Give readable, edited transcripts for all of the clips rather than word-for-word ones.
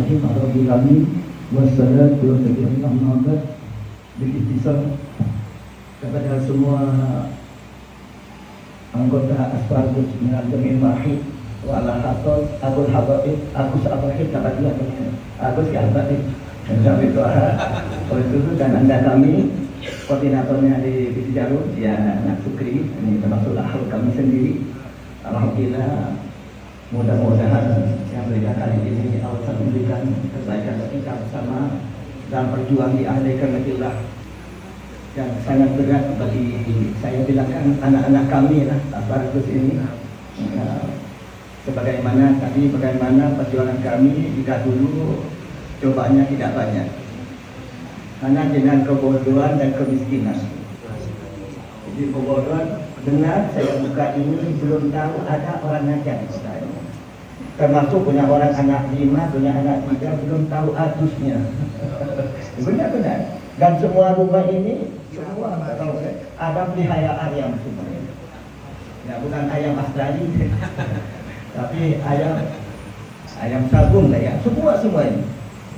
Bismillahirrahmanirrahim. Alhamdulillah wassalatu wassalamu ala Bismillah kepada semua anggota Aspargus Minal Jamil Mahid wa ala khasos Abul Habaib Agus Abahid Kabadilah Agus Kabadih dan itu oleh itu dan anda kami koordinatornya di Jarum ya Nak Sukri, ini termasuk ahli kami sendiri. Alhamdulillah, mudah-mudahan yang mereka kali ini Allah memberikan kebaikan kita bersama dalam perjuangan di ahli karenillah yang sangat berat bagi saya bilangkan anak-anak kami lah Aspargus ini. Sebagaimana tadi bagaimana perjuangan kami jika dulu cobaannya tidak banyak karena dengan kebodohan dan kemiskinan. Jadi kebodohan benar saya buka ini belum tahu ada orang ngajar termasuk punya orang anak 5, punya anak 3 belum tahu adusnya. Benar-benar. Dan semua rumah ini semua ada pelihara ayam semuanya. Ya bukan ayam Australia tapi ayam sabung lah ya. Semua ini.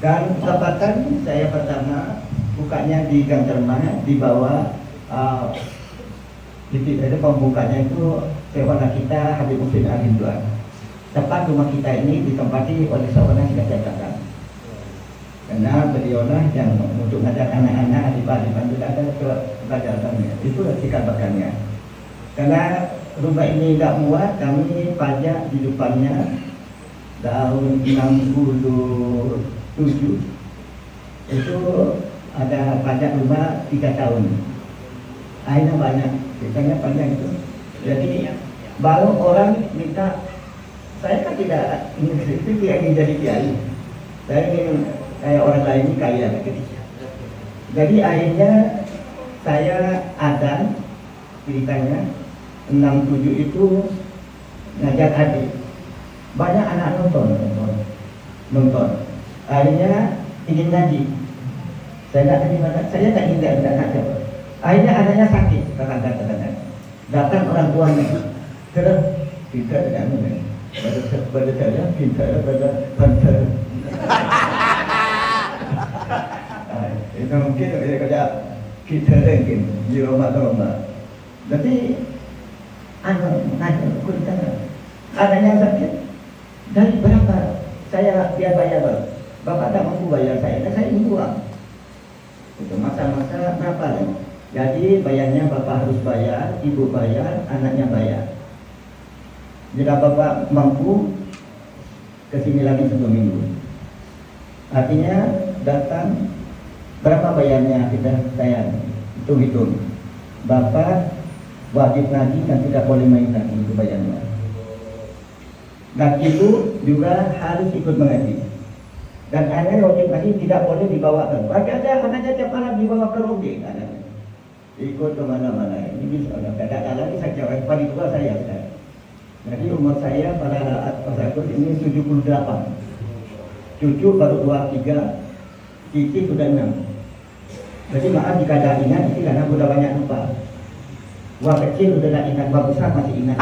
Dan tempatan saya pertama bukanya di Gang Terma di bawah itu pembukanya itu seorang kita Habib Hussein Al-Hinduan. Tempat rumah kita ini ditempati oleh seorang yang saya katakan. Karena beliaulah yang untuk ngajar anak-anak di Paliman tidak ada pelajarannya. Itu sikap bakannya. Karena rumah ini tidak muat, kami pajak di depannya tahun 67 itu ada pajak rumah 3 tahun. Akhirnya banyak, kitanya panjang itu. Jadi baru orang minta, saya kan tidak ingin jadi kiai. Saya ingin kayak orang lain kaya. Jadi akhirnya saya adan ceritanya 67 itu ngajak adik. Banyak anak nonton. Akhirnya ingin ngaji. Saya tak terima, saya tak ingin tidak ngaji. Akhirnya anaknya sakit, katakan. Datang orang tuanya, terus pintar dengan ini. Pada saya pintar pada banter. Itu mungkin kerja kita mungkin di rumah. Jadi nanya kuliah anaknya sakit dari berapa saya dia bayar bapak tak mampu bayar saya ingin uang itu masa-masa berapa nih? Jadi bayarnya bapak harus bayar, ibu bayar, anaknya bayar. Jika bapak mampu kesini lagi 1 minggu, artinya datang berapa bayarnya saya hitung bapak wajib ngaji dan tidak boleh main lagi itu bayarnya. Dan ibu juga harus ikut mengaji. Dan anak wajib ngaji tidak boleh dibawa ke. Bagi ada anaknya tiap malam dibawa ke roge. Ikut kemana-mana. Ini bisa. Kadang-kadang saya jawab paling tua saya. Jadi umur saya pada Aspargus ini 78. Cucu baru 2, 3, cici sudah 6. Jadi maaf jika ada ingat itu karena sudah banyak lupa. Wah kecil sudah tak ingat, wah besar masih ingat.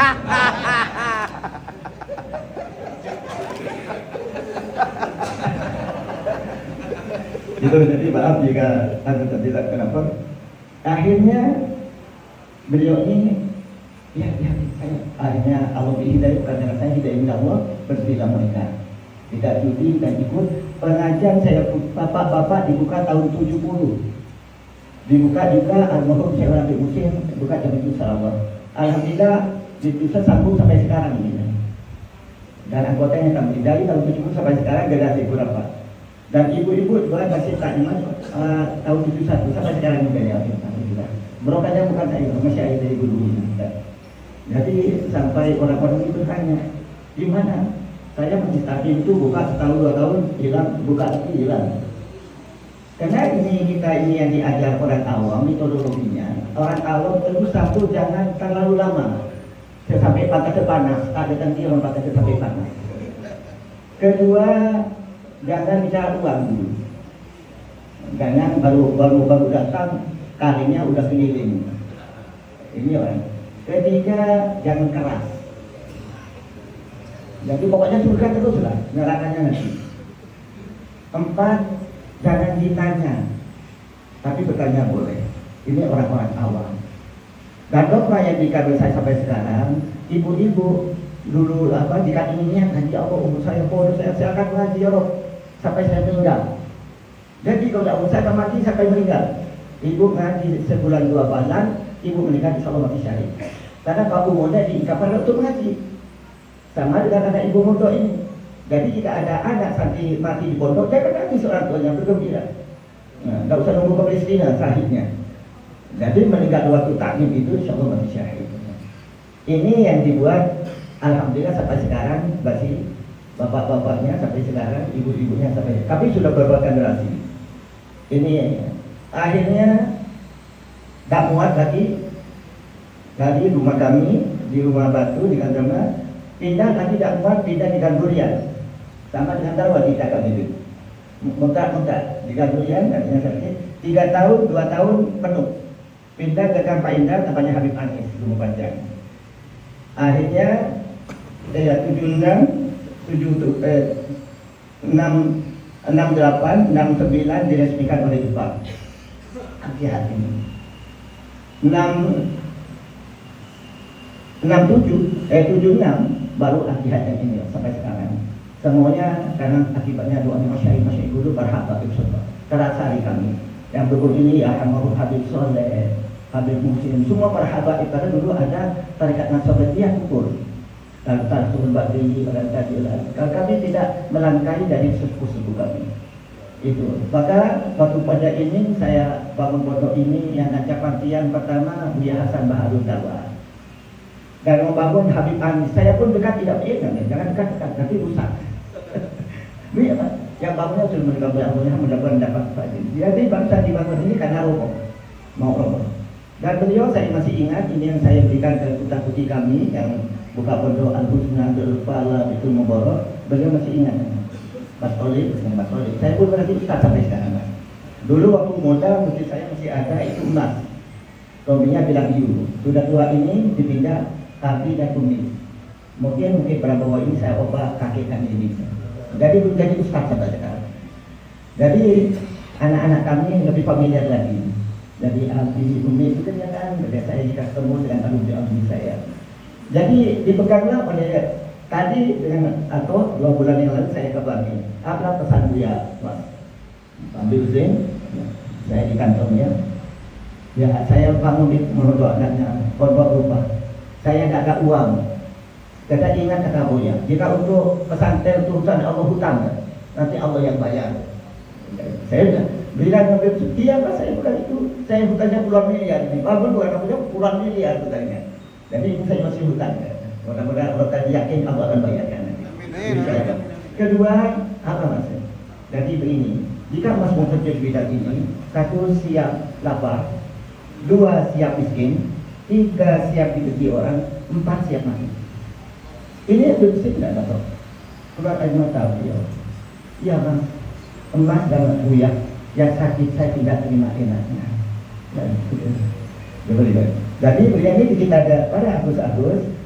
Itu jadi maaf jika anda tidak kenapa. Akhirnya beliau ini akhirnya Allah hidayah karena saya hidayah minta Allah bersila mereka. Tidak judi dan ikut pengajian saya bapak-bapak dibuka tahun 70. Dibuka juga almarhum Syekh Habib Hussein buka jam itu sahabat. Alhamdulillah bisa sambung sampai sekarang ini. Dan anggotanya kami dari tahun 70 sampai sekarang generasi berapa. Dan ibu-ibu juga masih taklimat tahun 71 sampai sekarang juga ya. Alhamdulillah. Merokanya bukan saya, masih ada dari guru. Jadi sampai orang-orang itu tanya, di mana? Saya masih taklim itu buka setahun 2 tahun hilang, buka lagi hilang. Karena kita ini yang diajar orang awam metodologinya. Orang awam terus satu jangan terlalu lama sampai patah panas. Ada nanti orang patah sampai panas. Kedua, jangan bicara uang dulu. Jangan baru datang kalinya udah keliling. Ini orang. Ketiga, jangan keras. Jadi pokoknya surga terus lah, nerakanya nanti. Empat, jangan ditanya, tapi bertanya boleh. Ini orang-orang awam. Dan dogma yang dikabel saya sampai sekarang, ibu-ibu dulu jika inginnya ngaji Allah umur saya bodoh, saya akan ngaji ya Rob sampai saya meninggal. Jadi kalau umur saya akan mati sampai meninggal. Ibu ngaji sebulan 2 bulan, ibu meninggal insya Allah mati syahid. Karena kalau umurnya diikapkan untuk mengaji, sama dengan anak ibu muda ini. Jadi jika ada anak sampai mati di pondok, jangan nangis orang tuanya, bergembira. Nah, nggak usah nunggu Palestina syahidnya. Jadi meninggal waktu taklim itu insya Allah mati syahid. Ini yang dibuat alhamdulillah sampai sekarang masih bapak-bapaknya sampai sekarang, ibu-ibunya sampai. Kami sudah beberapa generasi. Ini akhirnya tak muat lagi dari rumah kami di rumah batu di Kandrama, pindah lagi tak muat, pindah di Gandurian sama dengan Darwa kita kami itu muntah di Gandurian katanya sakit 3 tahun 2 tahun penuh, pindah ke Kampa Indah namanya Habib Anis rumah panjang. Akhirnya 76 68 69 diresmikan oleh Jepang. Hati-hati. 76 baru akibat yang ini sampai sekarang. Semuanya karena akibatnya doanya masyayikh dulu berhaba Habib terasa di kami. Yang berikut ini ya Habib Soleh, Habib Muhsin, semua berhaba itu karena dulu ada tarekat Nasabiyah kumpul. Dan Tarsul Badri dan Kajilan. Kami tidak melangkahi dari sepupu-sepupu kami. Itu. Maka waktu pada ini saya bangun pondok ini yang ngajak partian pertama Buya Hasan Baharul Dawa. Dan membangun Habib Anis, saya pun dekat tidak jangan dekat-dekat, nanti rusak. Yang bangunnya sudah mendapat faedah. Jadi bangsa dibangun ini karena rokok, mau rokok. Dan beliau saya masih ingat ini yang saya berikan ke putra putri kami yang buka pondok Al-Husna Al-Fala itu Mubarak, beliau masih ingat. Mas Oleh. Saya pun berarti ustaz sampai sekarang. Dulu waktu muda mungkin saya masih ada itu emas. Suaminya bilang you, sudah tua ini dipindah kaki dan kumis. Mungkin berapa ini saya ubah kaki kami ini. Jadi menjadi ustaz sampai sekarang. Jadi anak-anak kami lebih familiar lagi. Jadi Abi Umi itu kan saya jika ketemu dengan alumni saya. Jadi dipeganglah oleh tadi dengan atau 2 bulan yang lalu saya ke Bali. Apa pesan dia, Mas? Ambil Zain, saya di kantornya. Ya, saya bangun di mendoakannya, pondok rumah. Saya tidak ada uang. Kita ingat kata Buya, jika untuk pesantren urusan Allah hutang, nanti Allah yang bayar. Saya sudah bilang iya Pak, saya bukan itu. Saya hutangnya puluhan miliar. Di Babel bukan namanya puluhan miliar hutangnya. Jadi saya masih hutang. Mudah-mudahan Allah tadi yakin Allah akan bayarkan. Kedua, apa Mas? Jadi begini, jika Mas mau kerja di bidang ini, 1 siap lapar, 2 siap miskin, 3 siap dibenci orang, 4 siap mati. Ini yang bersih tidak tahu. Keluar air mata beliau. Iya Mas, emas dan Buya yang sakit saya tidak terima enaknya. Jadi beliau ini kita ada pada Agus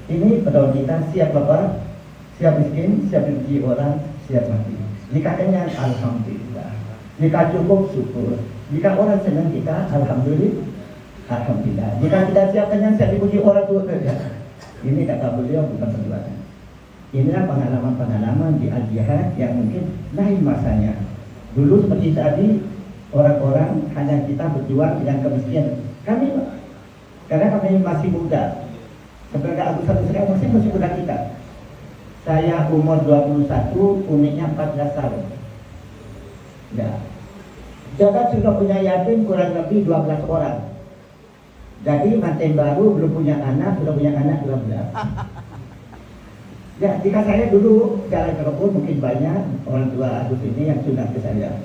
ini pedoman kita siap lapar, siap miskin, siap dibenci orang, siap mati. Jika kenyang, alhamdulillah. Jika cukup, syukur. Jika orang senang kita, alhamdulillah. Alhamdulillah. Jika kita siap kenyang, siap dipuji orang tua kerja. Ini kata beliau bukan perbuatan. Inilah pengalaman-pengalaman di Al-Jihad yang mungkin lain masanya. Dulu seperti tadi, orang-orang hanya kita berjuang dengan kemiskinan. Kami, karena kami masih muda. Sebenarnya Agus sekarang masih muda kita. Saya umur 21, uniknya 14 tahun. Ya. Jaga sudah punya yatim kurang lebih 12 orang. Jadi manten baru belum punya anak, sudah punya anak 12. Ya, jika saya dulu jalan ke kebun mungkin banyak orang tua Agus ini yang sunat ke saya.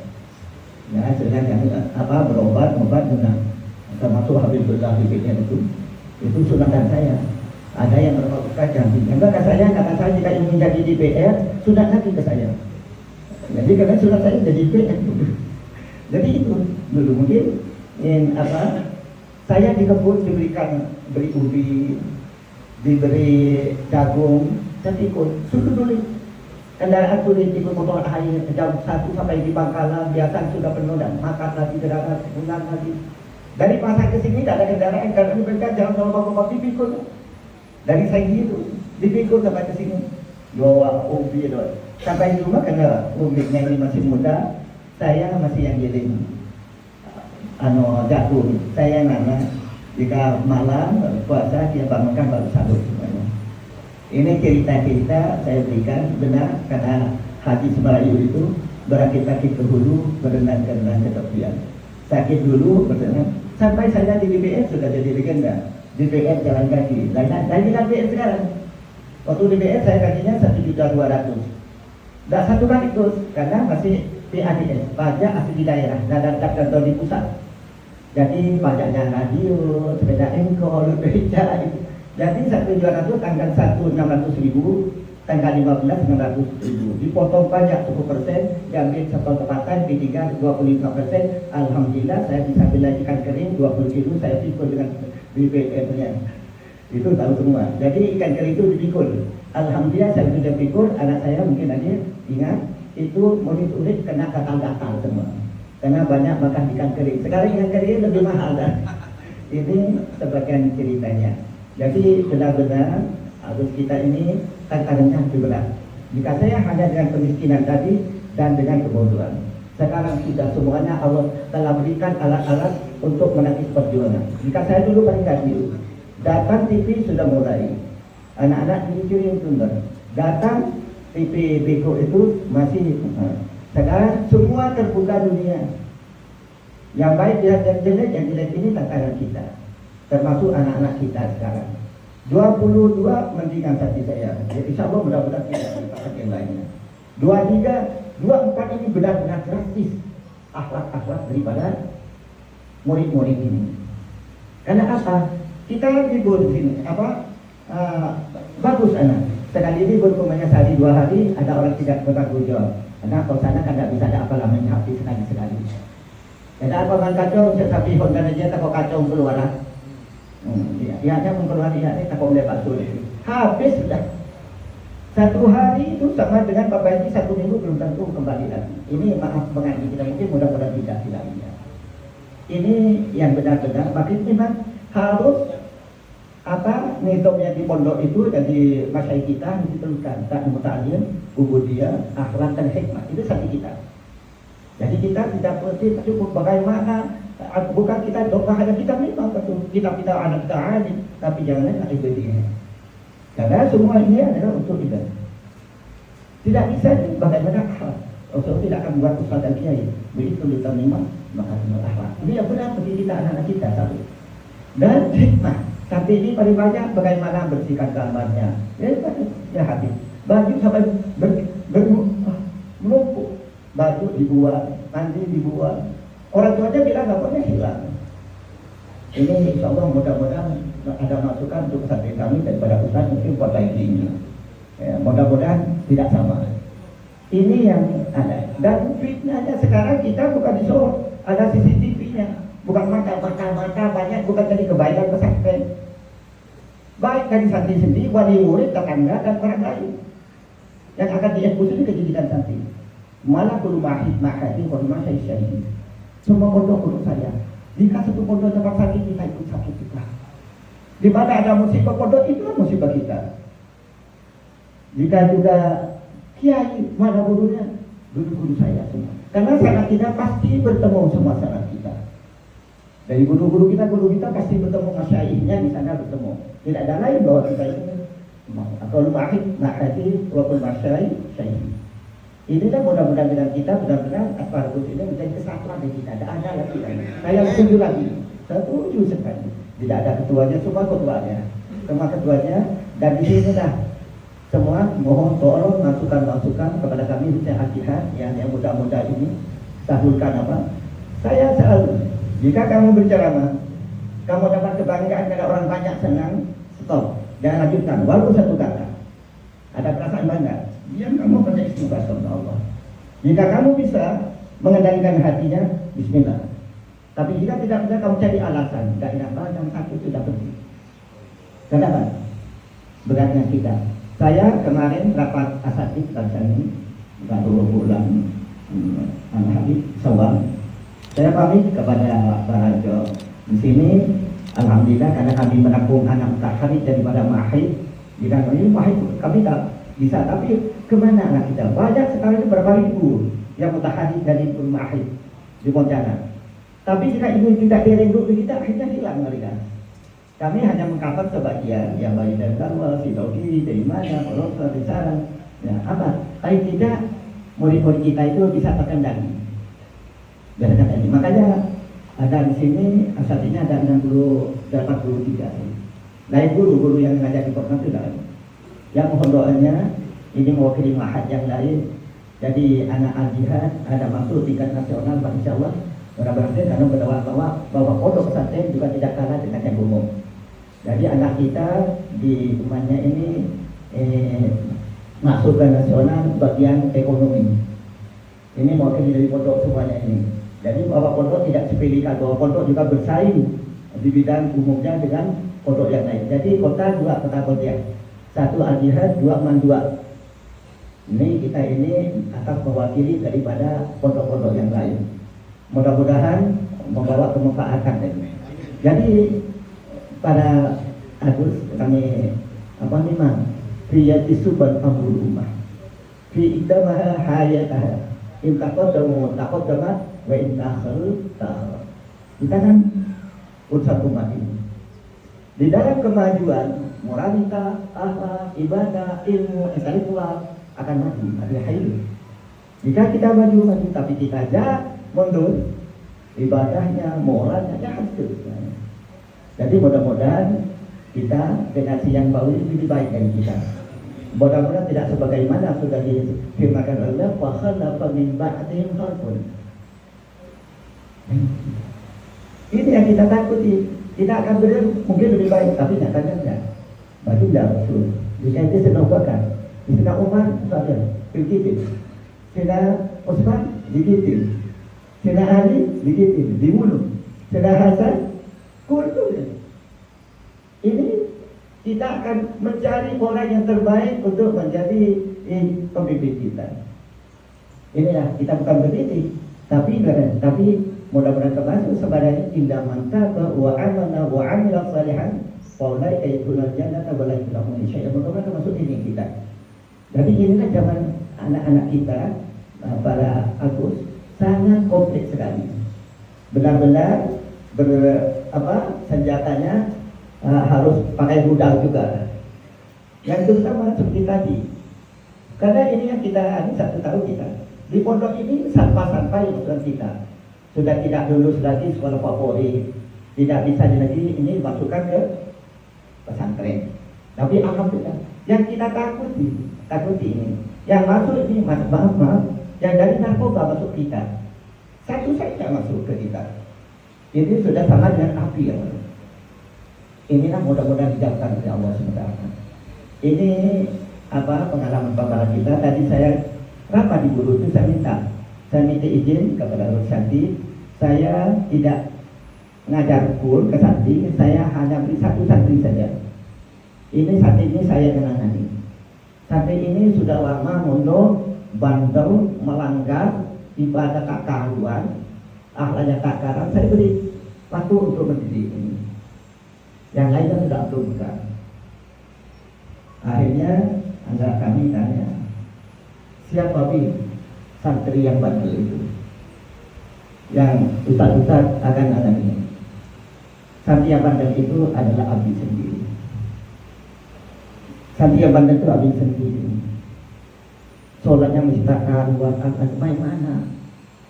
Ya, sedang yang berobat sunat. Termasuk Habibullah bibitnya itu sunatan saya. Ada yang berkata janji. Kata saya jika ingin jadi DPR, sunat lagi ke saya. Jadi karena sunat saya jadi DPR. Jadi itu dulu mungkin saya di kebun beri ubi, diberi jagung, saya ikut suruh dulu. Kendaraan sulit ikut motor air jam 1 sampai di Bangkalan biasa sudah penuh dan makan lagi kendaraan pulang lagi. Dari pasar ke sini tidak ada kendaraan karena mereka jalan bawa dipikul. Dari Saigi itu dipikul sampai ke sini. Bawa ubi itu. Sampai di rumah karena ubinya ini masih muda, saya masih yang giling. Jatuh. Saya nanya jika malam puasa dia bangunkan baru sahur semuanya. Ini cerita-cerita saya berikan benar karena Haji Semarayu itu berakit-akit ke hulu, berenang ke tepian. Sakit dulu berenang sampai saya di DBS sudah jadi legenda. DBS jalan kaki. Lagi DBS sekarang. Waktu DBS saya kakinya 1.200.000. Tidak satu kali terus karena masih PADS, pajak asli di daerah dan kantor di pusat. Jadi pajaknya radio, sepeda engkol, beca itu. Jadi 1.200 tanggal 1 600.000, tanggal 15 600.000. Dipotong pajak 10%, diambil satu tempatan P3 25%. Alhamdulillah saya bisa beli ikan kering 20 kilo, saya pikul dengan BBM-nya. Itu tahu semua. Jadi ikan kering itu dipikul. Alhamdulillah saya sudah pikul, anak saya mungkin aja ingat itu murid-murid kena gatal-gatal semua. Karena banyak makan ikan kering. Sekarang ikan kering lebih mahal dah. Ini sebagian ceritanya. Jadi benar-benar harus kita ini tantangannya lebih berat. Jika saya hanya dengan kemiskinan tadi dan dengan kebodohan, sekarang sudah semuanya Allah telah berikan alat-alat untuk menangis perjuangan. Jika saya dulu paling kecil, datang TV sudah mulai, anak-anak dicuri tunda. Datang TV Beko itu masih. Sekarang semua terbuka dunia. Yang baik yang jelek, yang jelek ini tantangan kita. Termasuk anak-anak kita sekarang. 22 mendingan hati saya. Jadi insya Allah mudah-mudahan tidak dapat yang lainnya. 23, 24 ini benar-benar drastis akhlak-akhlak daripada murid-murid ini. Karena apa? Kita libur di sini. Bagus anak. Sekali libur rumahnya sehari 2 hari, ada orang tidak bertanggung jawab. Karena kalau sana kan tidak bisa ada apa namanya habis sekali-sekali. Ada apa kan kacau, tapi Honda aja tak kacau keluar lah. Dia mengeluarkan dia tak boleh basuh. Habis sudah. 1 hari itu sama dengan Bapak Haji 1 minggu belum tentu kembali lagi. Ini maaf mengaji kita mungkin mudah-mudahan tidak hilangnya. Ini yang benar-benar, makin memang harus nitopnya di pondok itu jadi masyarakat kita diperlukan tak muta'alim, ubudiyah, akhlak dan hikmah itu satu kita. Jadi kita tidak perlu cukup bagaimana. Bukan kita doa hanya kita memang betul kita anak kita alim, tapi jangan ibadahnya. Karena semua ini adalah untuk kita. Tidak bisa bagaimana akhlak. Rasul tidak akan buat ustaz dan kiai. Begitu kita memang maka akhlak. Ini yang benar bagi kita anak-anak kita satu. Dan hikmah. Tapi ini paling banyak bagaimana bersihkan kamarnya. Ya hati. Baju sampai menumpuk. Baju dibuat, mandi dibuat. Orang tuanya bilang nggak pernah hilang. Ini insya Allah mudah-mudahan ada masukan untuk pesantren kami daripada Ustaz mungkin buat lagi ini. Ya, mudah-mudahan tidak sama. Ini yang ada. Dan fitnahnya sekarang kita bukan di Solo, ada CCTV-nya. Bukan mata banyak, bukan dari kebaikan pesantren. Baik dari santri sendiri, wali murid, tetangga dan orang lain yang akan dieksekusi kejijikan santri. Malah kudu mahid wa syahid. Semua pondok untuk saya. Jika satu pondok dapat sakit, kita ikut sakit juga. Di mana ada musibah pondok, itu musibah kita. Jika juga kiai, mana gurunya? Guru-guru saya semua. Karena sanak kita pasti bertemu semua sanak kita. Dari guru kita pasti bertemu masyaihnya di sana bertemu. Tidak ada lain bahwa kita ini kalau mahid walaupun masyaih syahid. Inilah mudah-mudahan dengan kita benar-benar Aspargus ini menjadi kesatuan di kita. Tidak ada lagi. Saya setuju lagi. Setuju sekali. Tidak ada ketuanya, semua ketuanya. Dan di sini semua mohon tolong masukan-masukan kepada kami hati-hati yang muda-muda ini. Sahulkan apa? Saya selalu, jika kamu berceramah, kamu dapat kebanggaan karena orang banyak senang, stop. Jangan lanjutkan, walaupun satu kata. Ada perasaan bangga. Diam kamu baca istighfar kepada Allah. Jika kamu bisa mengendalikan hatinya, bismillah. Tapi jika tidak bisa, kamu cari alasan. Tidak enak yang satu tidak penting. Kenapa? Beratnya kita. Saya kemarin rapat asatid ini baru bulan hari Syawal. Saya pamit kepada para jo di sini. Alhamdulillah karena kami menampung anak kami daripada Mahid. Bidang ini Mahid kami tak bisa, tapi kemana anak kita? Banyak sekarang itu berapa ribu yang mutakhadid dari Mahid di Pontianak. Tapi jika ibu tidak direnggut kita, akhirnya hilang mereka. Kami hanya mengcover sebagian yang bayi dari Darwal, Sidogi, dari mana, Kolosal, dari Sarang. Ya, apa? Paling tidak murid-murid kita itu bisa terkendali. Makanya ada di sini asatinya ada 83. Lain guru-guru yang ngajar di Pokok itu lain. Yang mohon doanya ini mewakili Mahad yang lain. Jadi anak al-jihad ada masuk tingkat nasional, insya Allah berhasil karena berdoa bahwa pondok pesantren juga tidak kalah dengan yang umum. Jadi anak kita di rumahnya ini masuk ke nasional bagian ekonomi. Ini mewakili dari pondok semuanya ini. Jadi bahwa pondok tidak sepilikan, bahwa pondok juga bersaing di bidang umumnya dengan pondok yang lain. Jadi kota Pontianak, 1 al-jihad, 2 mandua. Ini kita ini akan mewakili daripada pondok-pondok yang lain. Mudah-mudahan membawa kemanfaatan. Jadi pada Agus kami memang fi suban amrul ummah fi idamaha hayataha in taqaddama wa in ta'khir. Kita kan urusan umat ini. Di dalam kemajuan moralitas, akhlak, ibadah, ilmu, intelektual akan maju, ada hayu. Jika kita maju, tapi kita aja mundur, ibadahnya, moralnya ya hancur. Jadi mudah-mudahan kita generasi yang baru ini lebih baik dari kita. Mudah-mudahan tidak sebagaimana sudah difirmankan Allah, wa khalafa min ba'dihim khalfun. Ini yang kita takuti. Kita akan mungkin lebih baik, tapi nyatanya enggak. Bagi tidak Rasul. Jika itu sedang bakar, Sayyidina Umar saja, digitil. Sayyidina Utsman digitil. Sayyidina Ali digitil, dibunuh. Sayyidina Hasan kultunya. Ini kita akan mencari orang yang terbaik untuk menjadi pemimpin kita. Inilah kita bukan berhenti, tapi mudah-mudahan termasuk sebenarnya indah mantaba wa amana wa amila salihan faulai yadkhulul jannata wa la yuzlamun syai'an. Mudah-mudahan termasuk ini kita. Jadi inilah zaman anak-anak kita para Agus sangat kompleks sekali. Benar-benar senjatanya harus pakai rudal juga. Yang terutama seperti tadi. Karena ini yang kita satu tahu kita di pondok ini sampah-sampah yang kita sudah tidak lulus lagi sekolah favorit, tidak bisa lagi ini masukkan ke pesantren. Tapi alhamdulillah, yang kita takuti ini, yang masuk ini maaf, yang dari narkoba masuk kita, satu saja masuk ke kita. Ini sudah sama dengan api yang masuk. Inilah mudah-mudahan dijauhkan oleh Allah SWT. Ini pengalaman bapak kita. Tadi saya rapat di guru itu saya minta izin kepada Rusyanti. Saya tidak ngajar kur ke santri, saya hanya beri satu santri saja. Ini santri ini saya kenangani. Santri ini sudah lama mondok, bandel, melanggar, ibadah tak karuan, akhlaknya tak karam. Saya beri waktu untuk mendidik ini. Yang lainnya sudah bukan. Akhirnya antara kami tanya, siapa santri yang bandel itu? Yang ustaz-ustaz akan ini. Santri yang bandel itu adalah abdi sendiri. Santri yang bandel itu abdi sendiri. Sholatnya mesti karuan, bagaimana?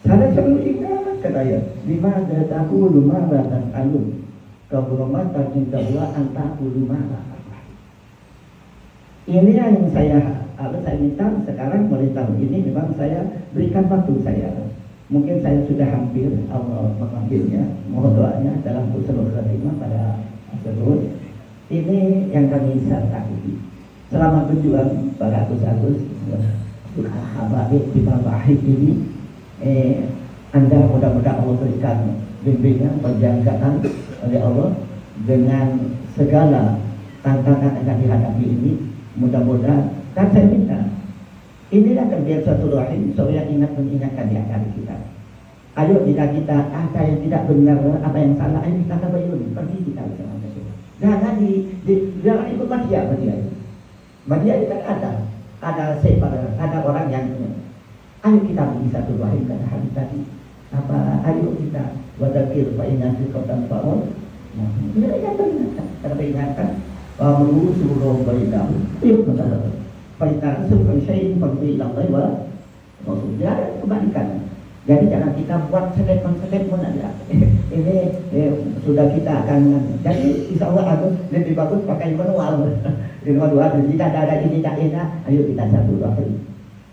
Saya selalu ingat katanya, lima ada tahu lima batang alum. Kehormatan tercinta dua antaku lima. Ini yang saya minta sekarang mulai tahun ini memang saya berikan waktu saya. Mungkin saya sudah hampir Allah memanggilnya, mohon doanya dalam husnul khatimah pada tersebut. Ini yang kami takuti. Selama berjuang pada Agus Habib di Wahid ini, Anda mudah-mudahan Allah berikan bimbingan, penjagaan oleh Allah dengan segala tantangan yang akan dihadapi ini. Mudah-mudahan, dan saya minta inilah kerja satu rahim supaya ingat mengingatkan di antara kita. Ayo bila kita ada yang tidak benar, apa yang salah, ayo kita tabayun, pergi kita bersama Rasul. Jangan ikut madia itu. Madia itu kan ada separan, ada orang yang ayo kita beri satu rahim kata hadis tadi. Ayo kita wadakir fa'inah fi qatan fa'ul. Ini kan benar, karena peringatan menurut suruh bayidah. Yuk kita Faitan sebuah syai'in faqdi ila Allah wa Rasulnya kebalikan. Jadi jangan kita buat statement aja. Ini sudah kita akan. Jadi insya Allah aku lebih bagus pakai manual. Di manual jika ada ini tak enak, ayo kita satu lagi.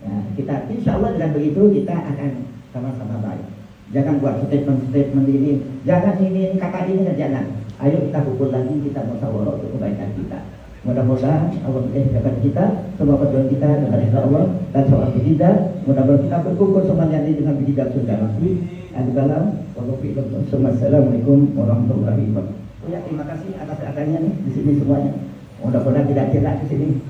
Ya, kita insya Allah dengan begitu kita akan sama-sama baik. Jangan buat statement ini. Jangan ini kata ini jangan. Ayo kita kumpul lagi, kita musyawarah untuk kebaikan kita. Mudah-mudahan Allah menjadikan kita semua perjuangan kita dengan izin Allah dan soal bijidah. Mudah-mudahan kita berkumpul semuanya ini dengan bijidah sudah nanti. Assalamualaikum warahmatullahi wabarakatuh. Ya, terima kasih atas adanya nih di sini semuanya. Mudah-mudahan tidak cerak di sini.